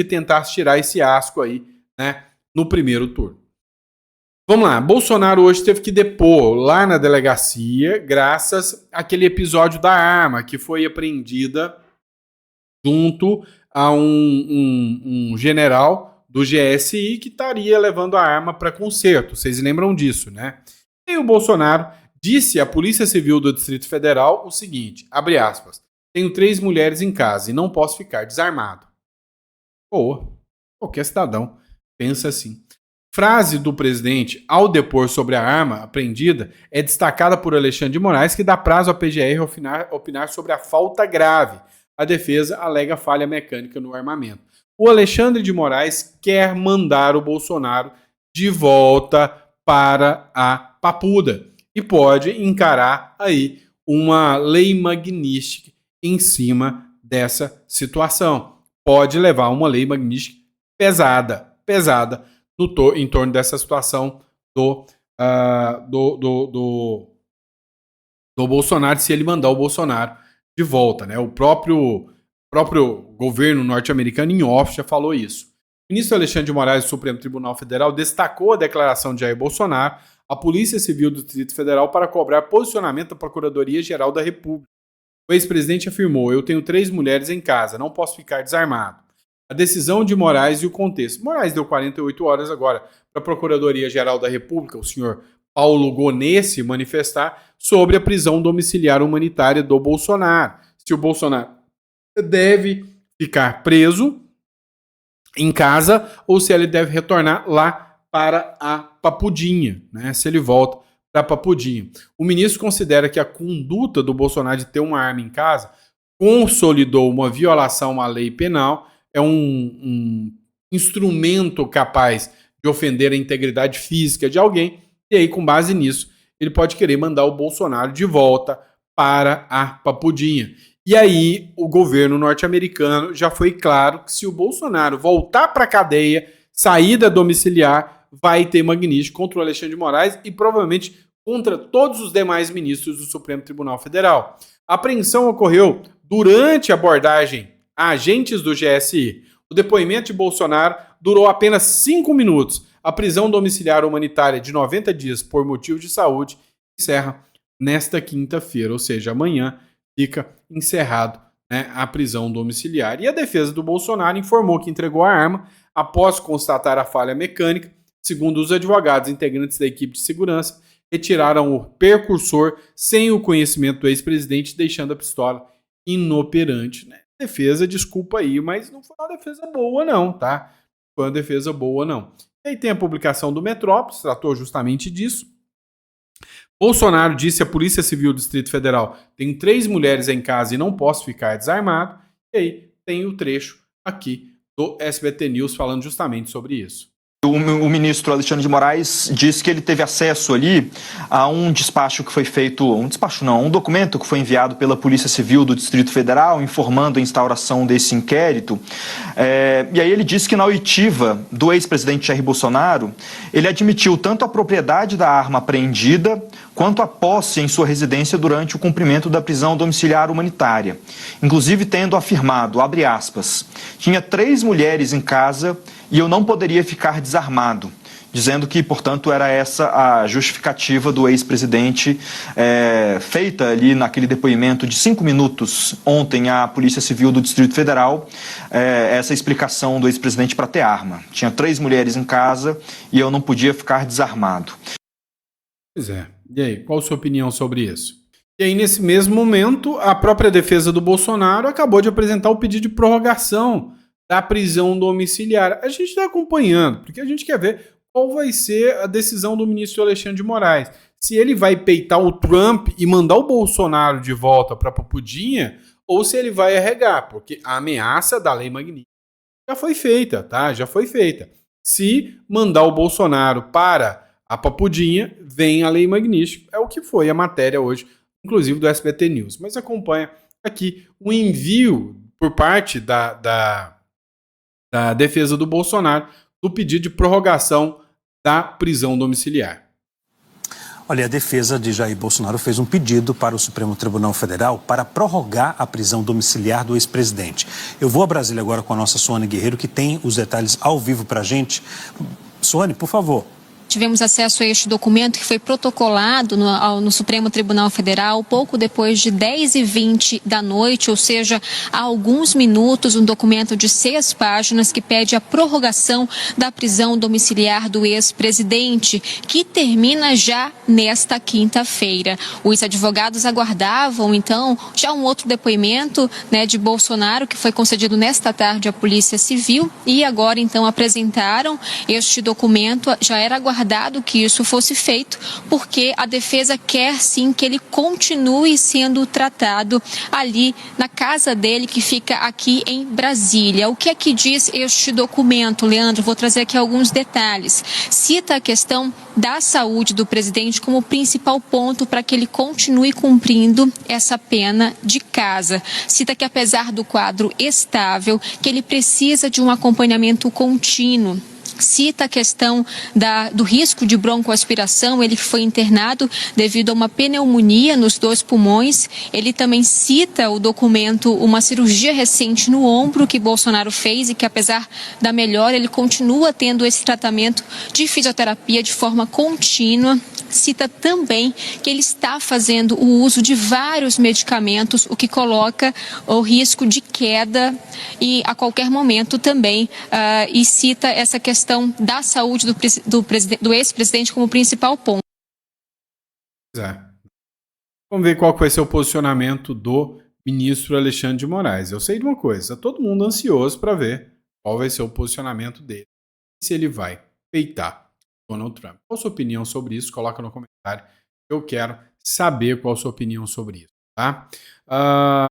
que tentasse tirar esse asco aí, né, no primeiro turno. Vamos lá, Bolsonaro hoje teve que depor lá na delegacia, graças àquele episódio da arma que foi apreendida junto a um general do GSI que estaria levando a arma para conserto. Vocês lembram disso, né? E o Bolsonaro disse à Polícia Civil do Distrito Federal o seguinte, abre aspas, tenho 3 mulheres em casa e não posso ficar desarmado. Pô, qualquer cidadão pensa assim. Frase do presidente ao depor sobre a arma apreendida é destacada por Alexandre de Moraes, que dá prazo à PGR opinar sobre a falta grave. A defesa alega falha mecânica no armamento. O Alexandre de Moraes quer mandar o Bolsonaro de volta para a Papuda e pode encarar aí uma lei magnífica em cima dessa situação. Pode levar uma lei magnífica pesada em torno dessa situação do Bolsonaro, se ele mandar o Bolsonaro de volta, né? O próprio governo norte-americano em off já falou isso. O ministro Alexandre de Moraes do Supremo Tribunal Federal destacou a declaração de Jair Bolsonaro à Polícia Civil do Distrito Federal para cobrar posicionamento da Procuradoria-Geral da República. O ex-presidente afirmou, eu tenho 3 mulheres em casa, não posso ficar desarmado. A decisão de Moraes e o contexto. Moraes deu 48 horas agora para a Procuradoria-Geral da República, o senhor Paulo Gonesse, manifestar sobre a prisão domiciliar humanitária do Bolsonaro. Se o Bolsonaro deve ficar preso em casa ou se ele deve retornar lá para a Papudinha, né? Se ele volta para a Papudinha. O ministro considera que a conduta do Bolsonaro de ter uma arma em casa consolidou uma violação à lei penal, é um instrumento capaz de ofender a integridade física de alguém, e aí, com base nisso, ele pode querer mandar o Bolsonaro de volta para a Papudinha. E aí, o governo norte-americano já foi claro que se o Bolsonaro voltar para a cadeia, saída domiciliar, vai ter magnífico contra o Alexandre de Moraes e provavelmente contra todos os demais ministros do Supremo Tribunal Federal. A apreensão ocorreu durante a abordagem a agentes do GSI. O depoimento de Bolsonaro durou apenas 5 minutos. A prisão domiciliar humanitária de 90 dias por motivo de saúde encerra nesta quinta-feira, ou seja, amanhã fica encerrado, né, a prisão domiciliar. E a defesa do Bolsonaro informou que entregou a arma após constatar a falha mecânica. Segundo os advogados integrantes da equipe de segurança, retiraram o percursor sem o conhecimento do ex-presidente, deixando a pistola inoperante, né? Defesa, desculpa aí, mas não foi uma defesa boa não, tá? Foi uma defesa boa não. E aí tem a publicação do Metrópolis, tratou justamente disso. Bolsonaro disse à Polícia Civil do Distrito Federal, tenho 3 mulheres em casa e não posso ficar desarmado. E aí tem o trecho aqui do SBT News falando justamente sobre isso. O ministro Alexandre de Moraes disse que ele teve acesso ali a um despacho que foi feito, um documento que foi enviado pela Polícia Civil do Distrito Federal informando a instauração desse inquérito. E aí ele disse que na oitiva do ex-presidente Jair Bolsonaro, ele admitiu tanto a propriedade da arma apreendida quanto a posse em sua residência durante o cumprimento da prisão domiciliar humanitária. Inclusive tendo afirmado, abre aspas, tinha 3 mulheres em casa e eu não poderia ficar desarmado, dizendo que, portanto, era essa a justificativa do ex-presidente feita ali naquele depoimento de 5 minutos ontem à Polícia Civil do Distrito Federal, essa explicação do ex-presidente para ter arma. Tinha 3 mulheres em casa e eu não podia ficar desarmado. Pois é. E aí, qual a sua opinião sobre isso? E aí, nesse mesmo momento, a própria defesa do Bolsonaro acabou de apresentar o pedido de prorrogação da prisão domiciliar. A gente está acompanhando, porque a gente quer ver qual vai ser a decisão do ministro Alexandre de Moraes. Se ele vai peitar o Trump e mandar o Bolsonaro de volta para a Papudinha, ou se ele vai arregar, porque a ameaça da lei magnífica já foi feita, tá? Já foi feita. Se mandar o Bolsonaro para a Papudinha, vem a lei magnífica. É o que foi a matéria hoje, inclusive do SBT News. Mas acompanha aqui o envio por parte da defesa do Bolsonaro do pedido de prorrogação da prisão domiciliar. Olha, a defesa de Jair Bolsonaro fez um pedido para o Supremo Tribunal Federal para prorrogar a prisão domiciliar do ex-presidente. Eu vou a Brasília agora com a nossa Suane Guerreiro, que tem os detalhes ao vivo para a gente. Suane, por favor. Tivemos acesso a este documento que foi protocolado no Supremo Tribunal Federal pouco depois de 10h20 da noite, ou seja, há alguns minutos, um documento de 6 páginas que pede a prorrogação da prisão domiciliar do ex-presidente, que termina já nesta quinta-feira. Os advogados aguardavam, então, já um outro depoimento, de Bolsonaro, que foi concedido nesta tarde à Polícia Civil, e agora, então, apresentaram este documento. Já era aguardado que isso fosse feito, porque a defesa quer sim que ele continue sendo tratado ali na casa dele, que fica aqui em Brasília. O que é que diz este documento, Leandro? Vou trazer aqui alguns detalhes. Cita a questão da saúde do presidente como principal ponto para que ele continue cumprindo essa pena de casa. Cita que, apesar do quadro estável, que ele precisa de um acompanhamento contínuo. Cita a questão do risco de broncoaspiração, ele foi internado devido a uma pneumonia nos 2 pulmões. Ele também cita o documento uma cirurgia recente no ombro que Bolsonaro fez e que, apesar da melhora, ele continua tendo esse tratamento de fisioterapia de forma contínua. Cita também que ele está fazendo o uso de vários medicamentos, o que coloca o risco de queda e a qualquer momento também, e cita essa questão da saúde do ex-presidente como principal ponto. Vamos ver qual vai ser o posicionamento do ministro Alexandre de Moraes. Eu sei de uma coisa, todo mundo ansioso para ver qual vai ser o posicionamento dele, se ele vai peitar Donald Trump. Qual a sua opinião sobre isso? Coloca no comentário. Eu quero saber qual a sua opinião sobre isso, tá?